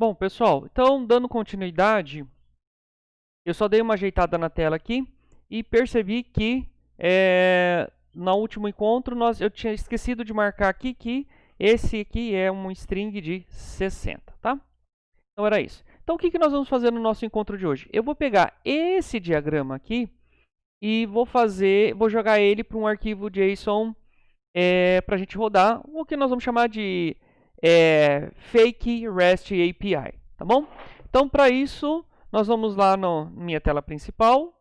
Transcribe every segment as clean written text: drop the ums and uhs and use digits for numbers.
Bom, pessoal, então, dando continuidade, eu só dei uma ajeitada na tela aqui e percebi que no último encontro eu tinha esquecido de marcar aqui que esse aqui é um string de 60, tá? Então era isso. Então o que nós vamos fazer no nosso encontro de hoje? Eu vou pegar esse diagrama aqui e vou jogar ele para um arquivo JSON para a gente rodar, o que nós vamos chamar de Fake REST API, tá bom? Então, para isso, nós vamos lá na minha tela principal.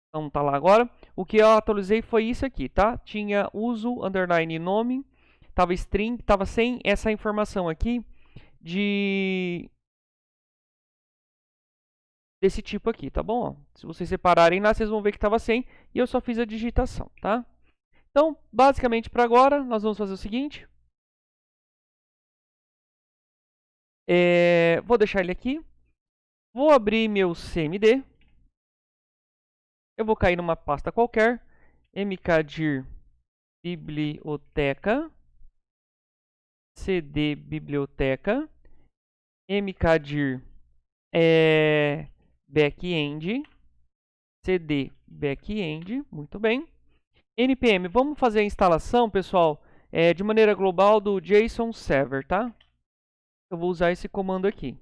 Então, tá lá agora. O que eu atualizei foi isso aqui, tá? Tinha uso, underline, nome, tava string, tava sem essa informação aqui desse tipo aqui, tá bom? Ó, se vocês separarem lá, vocês vão ver que estava sem e eu só fiz a digitação, tá? Então, basicamente, para agora, nós vamos fazer o seguinte. Vou deixar ele aqui. Vou abrir meu CMD. Eu vou cair numa pasta qualquer. mkdir biblioteca. cd biblioteca. mkdir backend. cd backend. Muito bem. npm. Vamos fazer a instalação, pessoal, de maneira global do JSON Server, tá? Eu vou usar esse comando aqui.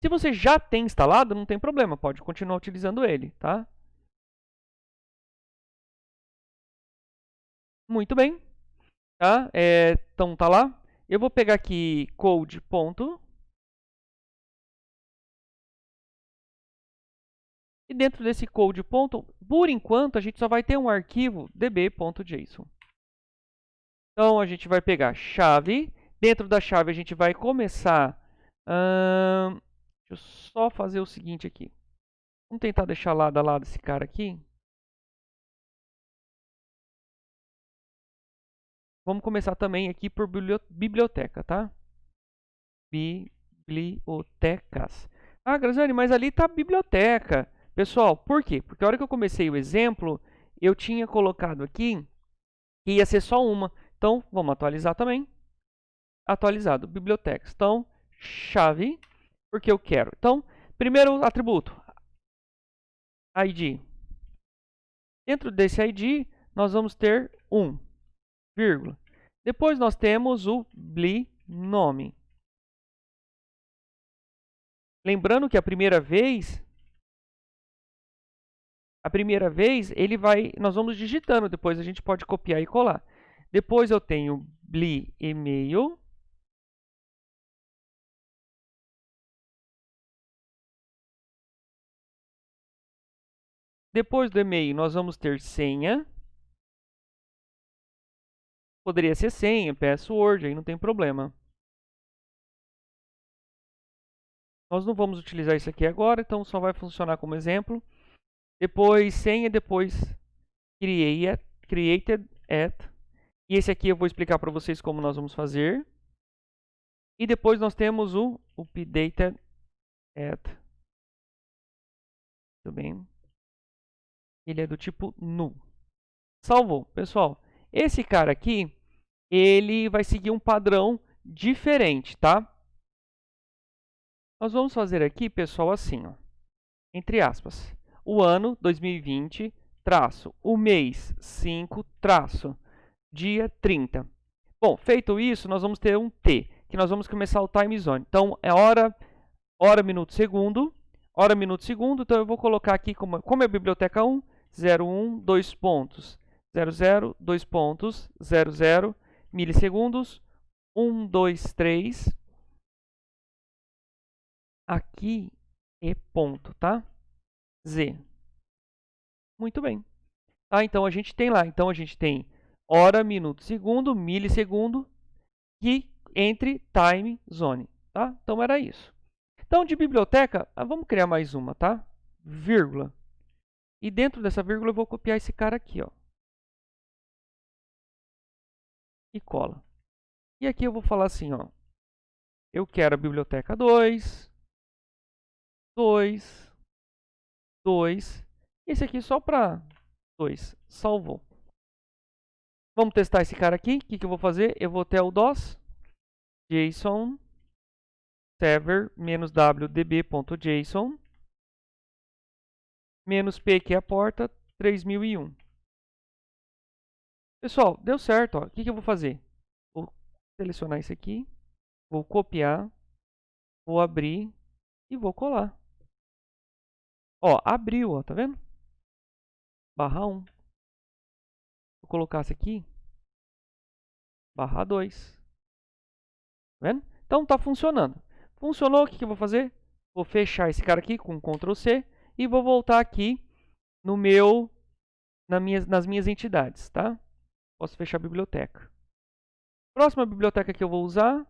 Se você já tem instalado, não tem problema, pode continuar utilizando ele, tá? Muito bem, tá? Então tá lá. Eu vou pegar aqui code ponto. E dentro desse code ponto, por enquanto, a gente só vai ter um arquivo db.json. Então a gente vai pegar chave. Dentro da chave a gente vai começar. Deixa eu só fazer o seguinte aqui. Vamos tentar deixar lado a lado esse cara aqui. Vamos começar também aqui por biblioteca, tá? Bibliotecas. Ah, Graziane, mas ali está a biblioteca. Pessoal, por quê? Porque a hora que eu comecei o exemplo, eu tinha colocado aqui que ia ser só uma. Então, vamos atualizar também. Atualizado, bibliotecas. Então, chave, porque eu quero. Então, primeiro atributo, ID. Dentro desse ID, nós vamos ter um, vírgula. Depois nós temos o bli nome. Lembrando que a primeira vez nós vamos digitando, depois a gente pode copiar e colar. Depois eu tenho bli e-mail. Depois do e-mail nós vamos ter senha. Poderia ser senha, password, aí não tem problema. Nós não vamos utilizar isso aqui agora, então só vai funcionar como exemplo. Depois senha, depois created at. E esse aqui eu vou explicar para vocês como nós vamos fazer. E depois nós temos o updated at. Tudo bem? Ele é do tipo null. Salvou. Pessoal, esse cara aqui, ele vai seguir um padrão diferente, tá? Nós vamos fazer aqui, pessoal, assim, ó, entre aspas. O ano 2020, traço, o mês 5, traço, dia 30. Bom, feito isso, nós vamos ter um T, que nós vamos começar o time zone. Então, é hora, minuto, segundo. Hora, minuto, segundo. Então, eu vou colocar aqui, como é a biblioteca 1, 01, 2 pontos, 00, 2 pontos, 00, milissegundos, 1, 2, 3. Aqui é ponto, tá? Z. Muito bem. Tá? Então, a gente tem lá. Então, a gente tem hora, minuto, segundo, milissegundo e entre time zone. Tá? Então, era isso. Então, de biblioteca, vamos criar mais uma, tá? Vírgula. E dentro dessa vírgula eu vou copiar esse cara aqui, ó. E cola. E aqui eu vou falar assim, ó. Eu quero a biblioteca 2, 2, 2. Esse aqui só para 2. Salvou. Vamos testar esse cara aqui. O que eu vou fazer? Eu vou ter o DOS, JSON, server-wdb.json -p, que é a porta, 3001. Pessoal, deu certo. Ó. O que eu vou fazer? Vou selecionar isso aqui, vou copiar, vou abrir e vou colar. Ó, abriu, ó, tá vendo? /1. Vou colocar isso aqui, /2. Tá vendo? Então tá funcionando. Funcionou, o que eu vou fazer? Vou fechar esse cara aqui com Ctrl C e vou voltar aqui no nas minhas entidades, tá? Posso fechar a biblioteca. Próxima biblioteca que eu vou usar,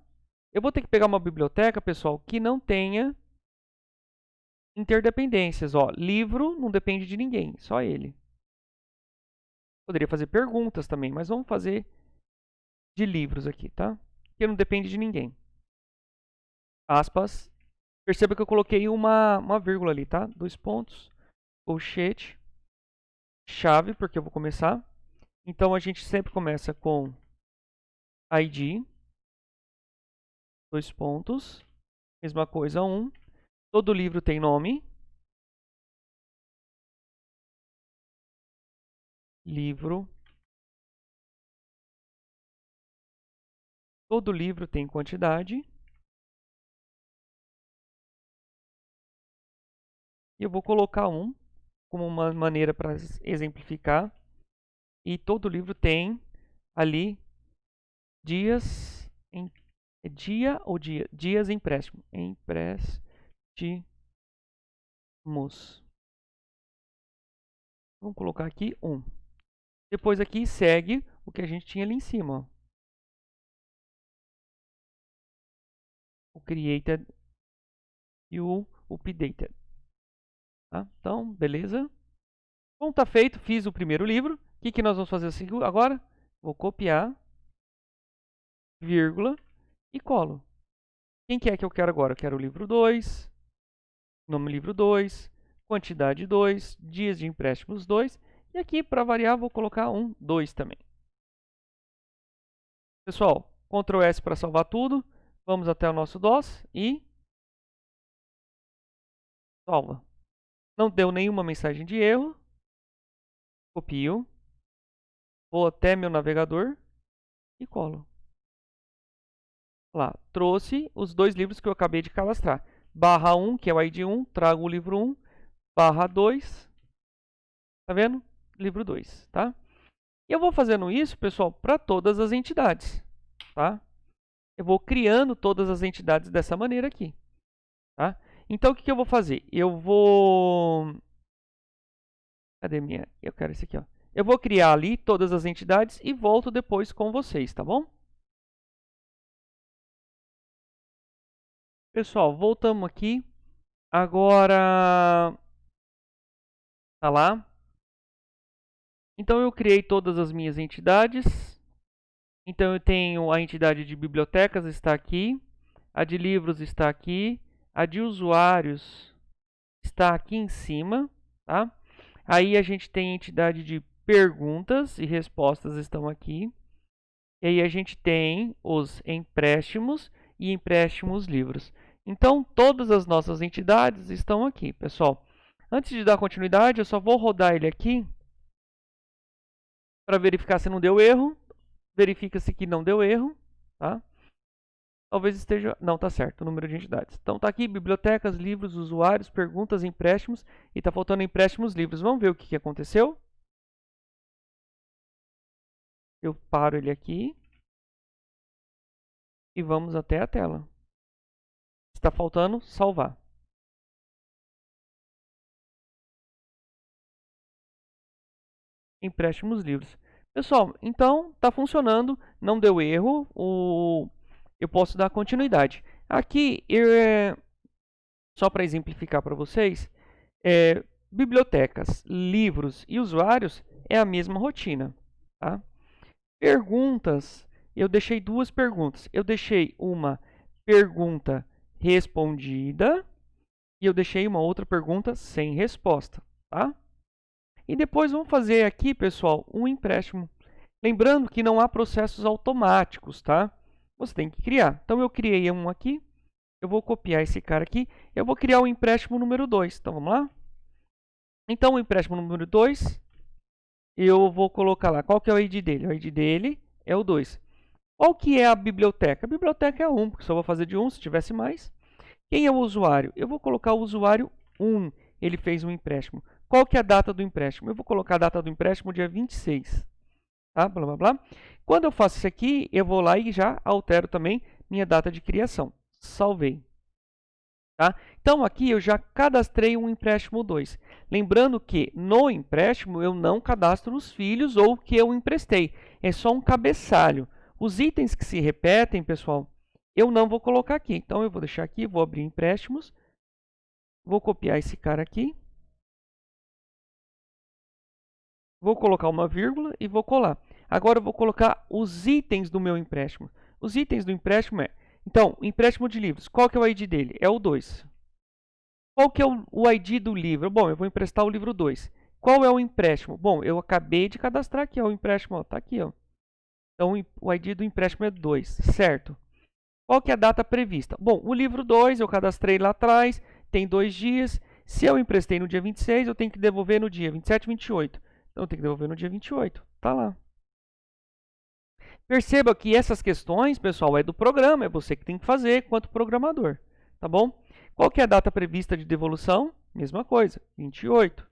eu vou ter que pegar uma biblioteca, pessoal, que não tenha interdependências. Ó, livro não depende de ninguém, só ele. Poderia fazer perguntas também, mas vamos fazer de livros aqui, tá? Que não depende de ninguém. Aspas. Perceba que eu coloquei uma vírgula ali, tá? 2 pontos, colchete, chave, porque eu vou começar. Então, a gente sempre começa com ID, 2 pontos, mesma coisa, 1. Todo livro tem nome. Livro. Todo livro tem quantidade. E eu vou colocar 1 como uma maneira para exemplificar. E todo livro tem ali dias em dia ou dia, dias empréstimo. Empréstimos. Vamos colocar aqui 1. Depois aqui segue o que a gente tinha ali em cima. Ó. O created e o updated. Tá? Então, beleza. Bom, tá feito. Fiz o primeiro livro. O que nós vamos fazer agora? Vou copiar, vírgula e colo. Quem que é que eu quero agora? Eu quero o livro 2, nome livro 2, quantidade 2, dias de empréstimos 2. E aqui, para variar, vou colocar 2 também. Pessoal, Ctrl S para salvar tudo. Vamos até o nosso DOS e salva. Não deu nenhuma mensagem de erro. Copio. Vou até meu navegador e colo. Lá, trouxe os 2 livros que eu acabei de cadastrar. /1, que é o ID 1, trago o livro 1. /2, tá vendo? Livro 2, tá? E eu vou fazendo isso, pessoal, para todas as entidades, tá? Eu vou criando todas as entidades dessa maneira aqui, tá? Então, o que eu vou fazer? Eu vou... Cadê minha? Eu quero esse aqui, ó. Eu vou criar ali todas as entidades e volto depois com vocês, tá bom? Pessoal, voltamos aqui. Agora, tá lá. Então, eu criei todas as minhas entidades. Então, eu tenho a entidade de bibliotecas, está aqui. A de livros está aqui. A de usuários está aqui em cima, tá? Aí, a gente tem a entidade de perguntas e respostas estão aqui. E aí, a gente tem os empréstimos e empréstimos livros. Então, todas as nossas entidades estão aqui, pessoal. Antes de dar continuidade, eu só vou rodar ele aqui para verificar se não deu erro. Verifica-se que não deu erro, tá? Talvez esteja... Não, tá certo, o número de entidades. Então, tá aqui, bibliotecas, livros, usuários, perguntas, empréstimos. E tá faltando empréstimos, livros. Vamos ver o que aconteceu? Eu paro ele aqui. E vamos até a tela. Está faltando salvar. Empréstimos livros. Pessoal, então está funcionando, não deu erro, eu posso dar continuidade. Aqui, só para exemplificar para vocês, bibliotecas, livros e usuários é a mesma rotina. Tá? Perguntas, eu deixei 2 perguntas. Eu deixei uma pergunta respondida e eu deixei uma outra pergunta sem resposta. Tá? E depois vamos fazer aqui, pessoal, um empréstimo. Lembrando que não há processos automáticos, tá? Você tem que criar. Então, eu criei um aqui. Eu vou copiar esse cara aqui. Eu vou criar o empréstimo número 2. Então, vamos lá? Então, o empréstimo número 2, eu vou colocar lá. Qual que é o ID dele? O ID dele é o 2. Qual que é a biblioteca? A biblioteca é 1, porque só vou fazer de 1 se tivesse mais. Quem é o usuário? Eu vou colocar o usuário 1. Ele fez um empréstimo. Qual que é a data do empréstimo? Eu vou colocar a data do empréstimo dia 26. Tá? Blá, blá, blá. Quando eu faço isso aqui, eu vou lá e já altero também minha data de criação. Salvei. Tá? Então, aqui eu já cadastrei um empréstimo 2. Lembrando que no empréstimo eu não cadastro os filhos ou o que eu emprestei. É só um cabeçalho. Os itens que se repetem, pessoal, eu não vou colocar aqui. Então, eu vou deixar aqui, vou abrir empréstimos. Vou copiar esse cara aqui. Vou colocar uma vírgula e vou colar. Agora eu vou colocar os itens do meu empréstimo. Os itens do empréstimo é... Então, empréstimo de livros. Qual que é o ID dele? É o 2. Qual que é o ID do livro? Bom, eu vou emprestar o livro 2. Qual é o empréstimo? Bom, eu acabei de cadastrar aqui, ó, o empréstimo, está aqui. Ó. Então, o ID do empréstimo é 2, certo? Qual que é a data prevista? Bom, o livro 2 eu cadastrei lá atrás, tem 2 dias. Se eu emprestei no dia 26, eu tenho que devolver no dia 27, 28. Então, eu tenho que devolver no dia 28. Está lá. Perceba que essas questões, pessoal, é do programa. É você que tem que fazer quanto programador. Tá bom? Qual que é a data prevista de devolução? Mesma coisa, 28.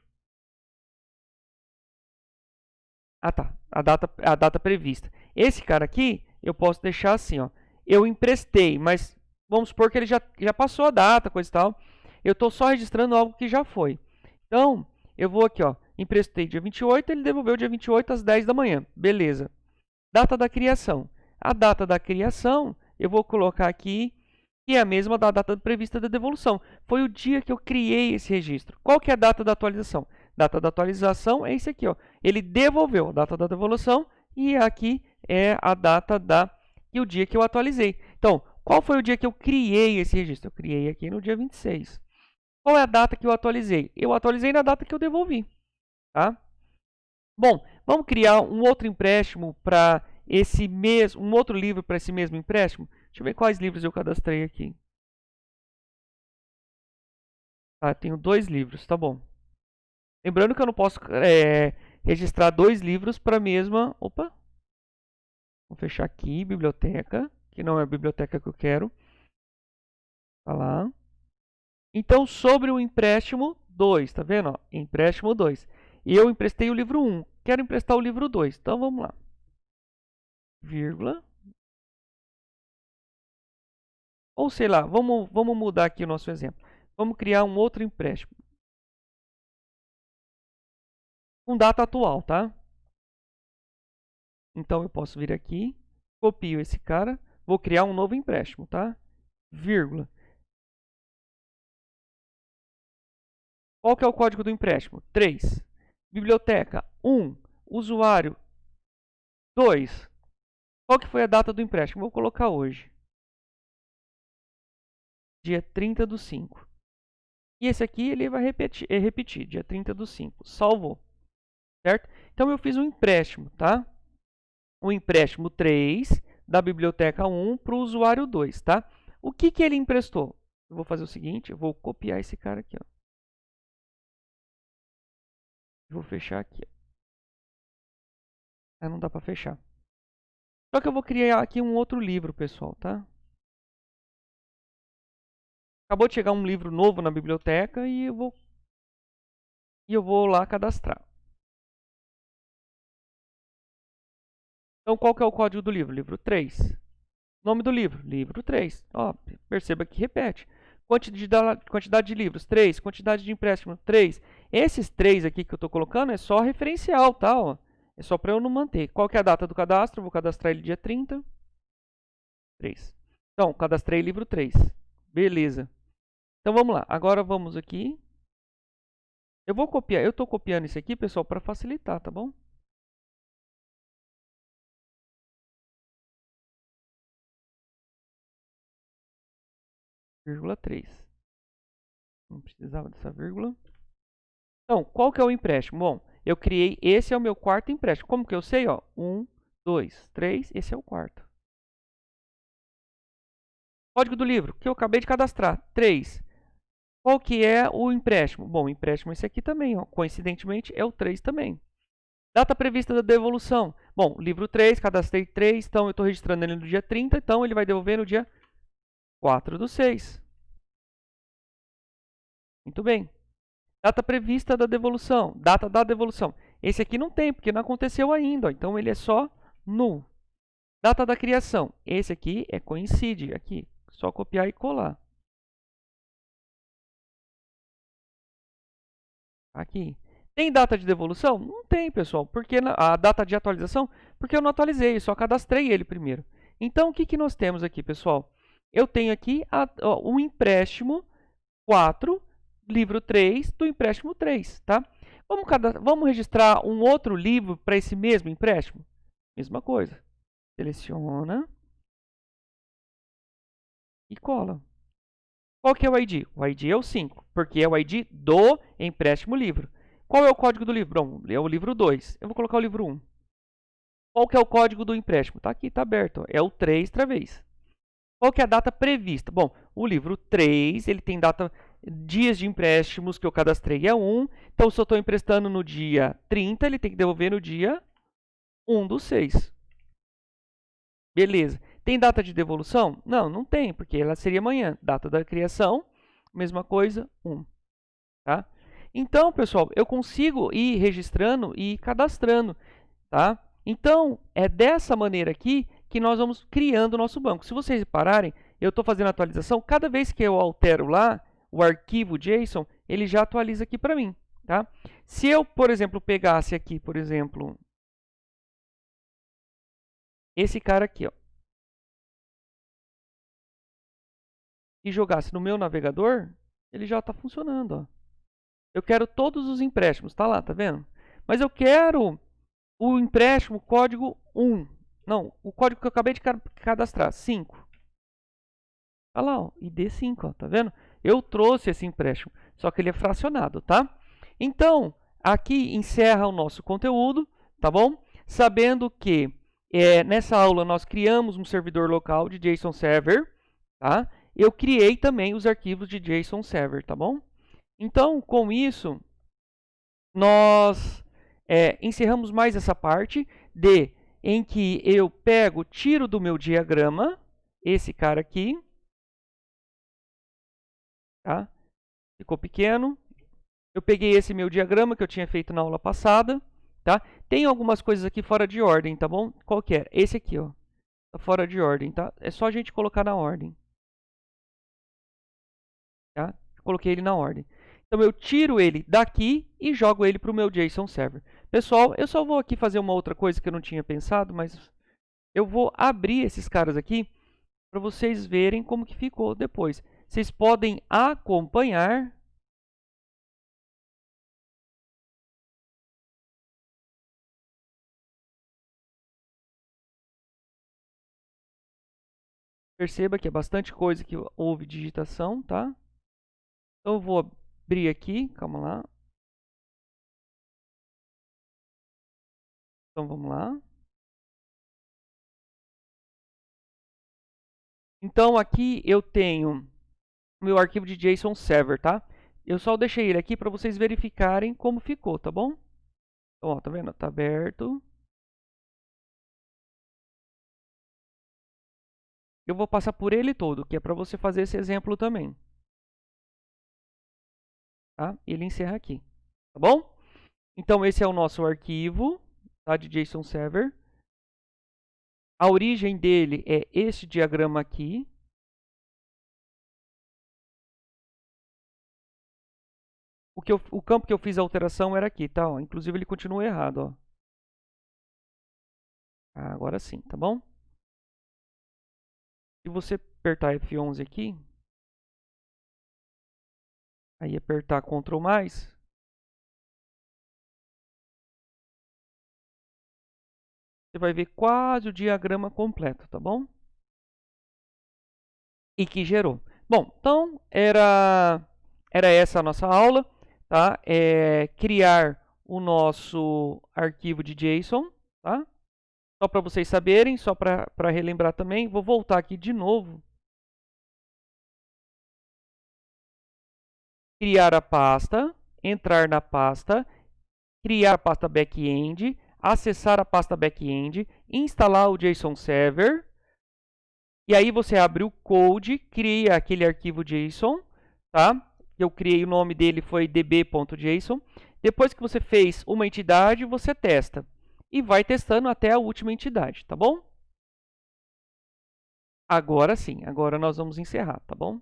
Ah, tá. A data prevista. Esse cara aqui, eu posso deixar assim, ó. Eu emprestei, mas vamos supor que ele já passou a data, coisa e tal. Eu estou só registrando algo que já foi. Então, eu vou aqui, ó. Emprestei dia 28, ele devolveu dia 28 às 10 da manhã. Beleza. Data da criação. A data da criação, eu vou colocar aqui, que é a mesma da data prevista da devolução. Foi o dia que eu criei esse registro. Qual que é a data da atualização? Data da atualização é esse aqui, ó. Ele devolveu a data da devolução e aqui é a data e o dia que eu atualizei. Então, qual foi o dia que eu criei esse registro? Eu criei aqui no dia 26. Qual é a data que eu atualizei? Eu atualizei na data que eu devolvi. Tá? Bom, vamos criar um outro empréstimo para esse mesmo, um outro livro para esse mesmo empréstimo? Deixa eu ver quais livros eu cadastrei aqui. Tá, tenho 2 livros, tá bom. Lembrando que eu não posso registrar 2 livros para a mesma... Opa! Vou fechar aqui, biblioteca, que não é a biblioteca que eu quero. Tá lá. Então, sobre o empréstimo 2, tá vendo? Ó, empréstimo 2. Eu emprestei o livro 1, quero emprestar o livro 2. Então, vamos lá. Vírgula. Ou sei lá, vamos mudar aqui o nosso exemplo. Vamos criar um outro empréstimo. Com data atual, tá? Então, eu posso vir aqui, copio esse cara, vou criar um novo empréstimo, tá? Vírgula. Qual que é o código do empréstimo? 3. Biblioteca 1. Usuário 2. Qual que foi a data do empréstimo? Vou colocar hoje. Dia 30/5. E esse aqui ele vai repetir dia 30/5. Salvou. Certo? Então eu fiz um empréstimo, tá? O empréstimo 3 da biblioteca 1 para o usuário 2, tá? O que ele emprestou? Eu vou fazer o seguinte, eu vou copiar esse cara aqui, ó. Vou fechar aqui. Ah, não dá para fechar. Só que eu vou criar aqui um outro livro, pessoal, tá? Acabou de chegar um livro novo na biblioteca e eu vou lá cadastrar. Então, qual que é o código do livro? Livro 3. Nome do livro? Livro 3. Ó, perceba que repete. Quantidade de livros? 3. Quantidade de empréstimo? 3. Esses 3 aqui que eu estou colocando é só referencial, tá? Ó. É só para eu não manter. Qual que é a data do cadastro? Eu vou cadastrar ele dia 30. 3. Então, cadastrei livro 3. Beleza. Então, vamos lá. Agora, vamos aqui. Eu vou copiar. Eu estou copiando isso aqui, pessoal, para facilitar, tá bom? Vírgula 3. Não precisava dessa vírgula. Então, qual que é o empréstimo? Bom, eu criei, esse é o meu quarto empréstimo. Como que eu sei? 1, 2, 3, esse é o quarto. Código do livro, que eu acabei de cadastrar, 3. Qual que é o empréstimo? Bom, o empréstimo é esse aqui também, ó. Coincidentemente é o 3 também. Data prevista da devolução. Bom, livro 3, cadastrei 3, então eu estou registrando ele no dia 30, então ele vai devolver no dia 4/6. Muito bem. Data prevista da devolução. Data da devolução. Esse aqui não tem, porque não aconteceu ainda, ó. Então ele é só null. Data da criação. Esse aqui é coincide, aqui. Só copiar e colar. Aqui. Tem data de devolução? Não tem, pessoal. Porque a data de atualização? Porque eu não atualizei, só cadastrei ele primeiro. Então, o que, que nós temos aqui, pessoal? Eu tenho aqui o empréstimo 4, livro 3 do empréstimo 3, tá? Vamos registrar um outro livro para esse mesmo empréstimo? Mesma coisa. Seleciona e cola. Qual que é o ID? O ID é o 5, porque é o ID do empréstimo livro. Qual é o código do livro? Bom, é o livro 2. Eu vou colocar o livro 1. Qual que é o código do empréstimo? Está aqui, está aberto. É o 3 outra vez. Qual que é a data prevista? Bom, o livro 3, ele tem data, dias de empréstimos que eu cadastrei é 1. Então, se eu estou emprestando no dia 30, ele tem que devolver no dia 1/6. Beleza. Tem data de devolução? Não, não tem, porque ela seria amanhã. Data da criação, mesma coisa, 1. Tá? Então, pessoal, eu consigo ir registrando e cadastrando. Tá? Então, é dessa maneira aqui que nós vamos criando o nosso banco. Se vocês repararem, eu estou fazendo a atualização. Cada vez que eu altero lá o arquivo JSON, ele já atualiza aqui para mim. Tá? Se eu, por exemplo, pegasse aqui, por exemplo, esse cara aqui, ó, e jogasse no meu navegador, ele já está funcionando. Ó. Eu quero todos os empréstimos, tá lá, tá vendo? Mas eu quero o empréstimo código 1. Não, o código que eu acabei de cadastrar, 5. Olha lá, ó, ID 5, ó, tá vendo? Eu trouxe esse empréstimo, só que ele é fracionado, tá? Então, aqui encerra o nosso conteúdo, tá bom? Sabendo que nessa aula nós criamos um servidor local de JSON Server, tá? Eu criei também os arquivos de JSON Server, tá bom? Então, com isso, nós encerramos mais essa parte em que eu pego, tiro do meu diagrama, esse cara aqui, tá? Ficou pequeno. Eu peguei esse meu diagrama que eu tinha feito na aula passada, tá? Tem algumas coisas aqui fora de ordem, tá bom? Qual que é? Esse aqui, ó. Tá fora de ordem, tá? É só a gente colocar na ordem. Tá? Coloquei ele na ordem. Então, eu tiro ele daqui e jogo ele para o meu JSON Server. Pessoal, eu só vou aqui fazer uma outra coisa que eu não tinha pensado, mas eu vou abrir esses caras aqui para vocês verem como que ficou depois. Vocês podem acompanhar. Perceba que é bastante coisa que houve digitação, tá? Então, eu vou abrir aqui, calma lá. Então, vamos lá. Então, aqui eu tenho o meu arquivo de JSON Server, tá? Eu só deixei ele aqui para vocês verificarem como ficou, tá bom? Então, ó, tá vendo? Tá aberto. Eu vou passar por ele todo, que é para você fazer esse exemplo também. Tá? Ele encerra aqui, tá bom? Então, esse é o nosso arquivo, tá, de JSON Server. A origem dele é este diagrama aqui. O campo que eu fiz a alteração era aqui, tá? Ó, inclusive, ele continua errado, ó. Agora sim, tá bom? Se você apertar F11 aqui, aí apertar Ctrl+, você vai ver quase o diagrama completo, tá bom? E que gerou. Bom, então era essa a nossa aula, tá? Criar o nosso arquivo de JSON, tá? Só para vocês saberem, só para relembrar também, vou voltar aqui de novo criar a pasta, entrar na pasta, criar a pasta back-end, acessar a pasta back-end, instalar o JSON Server, e aí você abre o code, cria aquele arquivo JSON, tá? Eu criei, o nome dele foi db.json. Depois que você fez uma entidade, você testa. E vai testando até a última entidade, tá bom? Agora sim, agora nós vamos encerrar, tá bom?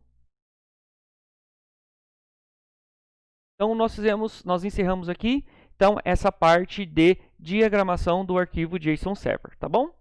Então, nós encerramos aqui, então, essa parte de diagramação do arquivo JSON Server, tá bom?